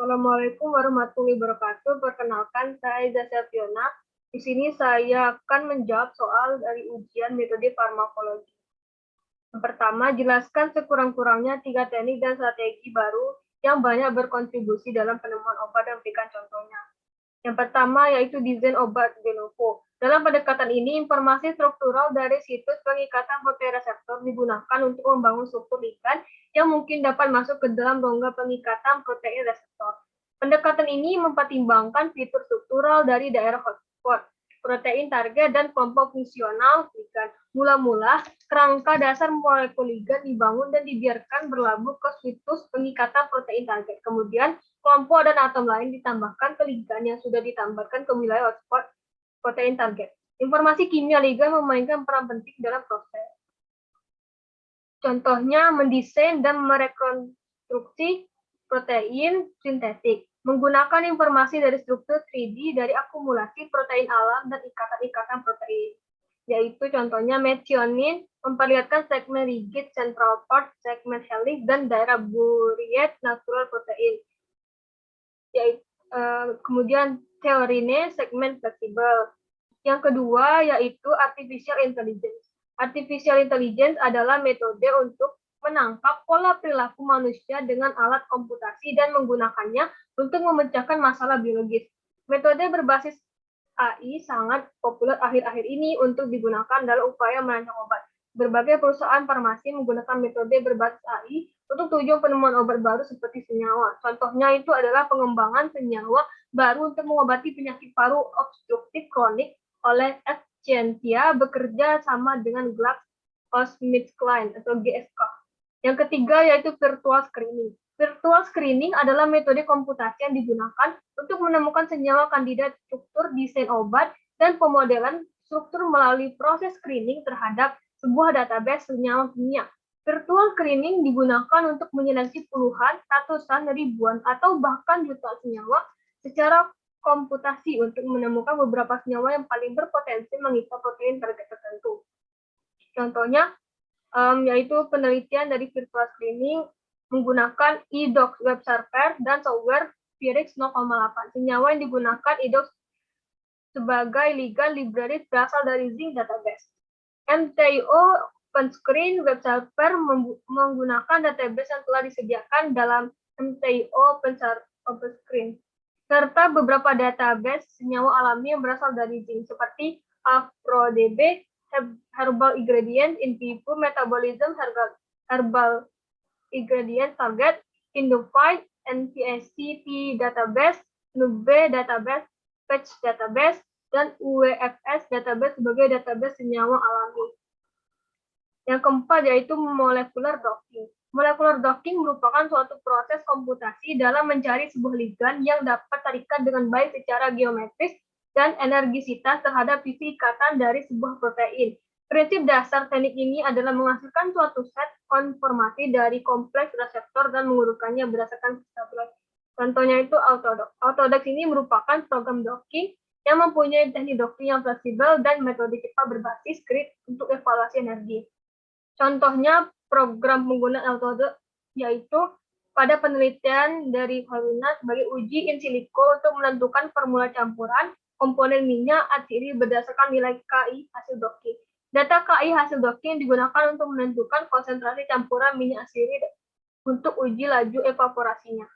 Assalamualaikum warahmatullahi wabarakatuh. Perkenalkan, saya Zasya Fiona. Di sini saya akan menjawab soal dari ujian metode farmakologi. Yang pertama, jelaskan sekurang-kurangnya 3 teknik dan strategi baru yang banyak berkontribusi dalam penemuan obat dan berikan contohnya. Yang pertama yaitu desain obat de novo. Dalam pendekatan ini, informasi struktural dari situs pengikatan protein reseptor digunakan untuk membangun struktur ligand yang mungkin dapat masuk ke dalam rongga pengikatan protein reseptor. Pendekatan ini mempertimbangkan fitur struktural dari daerah hotspot, protein target, dan kelompok fungsional ligand. Mula-mula, kerangka dasar molekul ligand dibangun dan dibiarkan berlabuh ke situs pengikatan protein target. Kemudian, kelompok dan atom lain ditambahkan ke ligand yang sudah ditambahkan ke wilayah hotspot protein target. Informasi kimia ligand memainkan peran penting dalam proses. Contohnya, mendesain dan merekonstruksi protein sintetik. Menggunakan informasi dari struktur 3D dari akumulasi protein alam dan ikatan-ikatan protein. Yaitu contohnya methionine memperlihatkan segmen rigid central part, segmen helix, dan daerah buried natural protein. Kemudian teorine segmen fleksibel. Yang kedua yaitu artificial intelligence. Artificial intelligence adalah metode untuk menangkap pola perilaku manusia dengan alat komputasi dan menggunakannya untuk memecahkan masalah biologis. Metode berbasis AI sangat populer akhir-akhir ini untuk digunakan dalam upaya merancang obat. Berbagai perusahaan farmasi menggunakan metode berbasis AI untuk tujuan penemuan obat baru seperti senyawa. Contohnya itu adalah pengembangan senyawa baru untuk mengobati penyakit paru obstruktif kronik oleh Scientia bekerja sama dengan GlaxoSmithKline atau GSK. Yang ketiga yaitu virtual screening. Virtual screening adalah metode komputasi yang digunakan untuk menemukan senyawa kandidat struktur desain obat dan pemodelan struktur melalui proses screening terhadap sebuah database senyawa kimia. Virtual screening digunakan untuk menyeleksi puluhan, ratusan, ribuan, atau bahkan jutaan senyawa secara komputasi untuk menemukan beberapa senyawa yang paling berpotensi mengikat protein target tertentu. Contohnya, yaitu penelitian dari virtual screening menggunakan eDox web server dan software Virix 0,8. Senyawa yang digunakan eDox sebagai ligand library berasal dari zinc database. MTIO OpenScreen web server menggunakan database yang telah disediakan dalam MTIO OpenScreen, serta beberapa database senyawa alami yang berasal dari zinc seperti AfroDB, Herbal Ingredient in Vivo Metabolism, Herbal Ingredient Target, Indophyte, NPSC Database, Nube Database, Patch Database, dan UWFS Database sebagai database senyawa alami. Yang keempat yaitu molecular docking. Molecular docking merupakan suatu proses komputasi dalam mencari sebuah ligand yang dapat terikat dengan baik secara geometris dan energisitas terhadap sisi ikatan dari sebuah protein. Prinsip dasar teknik ini adalah menghasilkan suatu set konformasi dari kompleks reseptor dan mengurutkannya berdasarkan stabilitas. Contohnya itu Autodox. Autodox ini merupakan program docking yang mempunyai teknik docking yang fleksibel dan metode cepat berbasis grid untuk evaluasi energi. Contohnya program penggunaan Autodox yaitu pada penelitian dari Haruna sebagai uji in silico untuk menentukan formula campuran komponen minyak asiri berdasarkan nilai KI hasil docking. Data KI hasil docking digunakan untuk menentukan konsentrasi campuran minyak asiri untuk uji laju evaporasinya.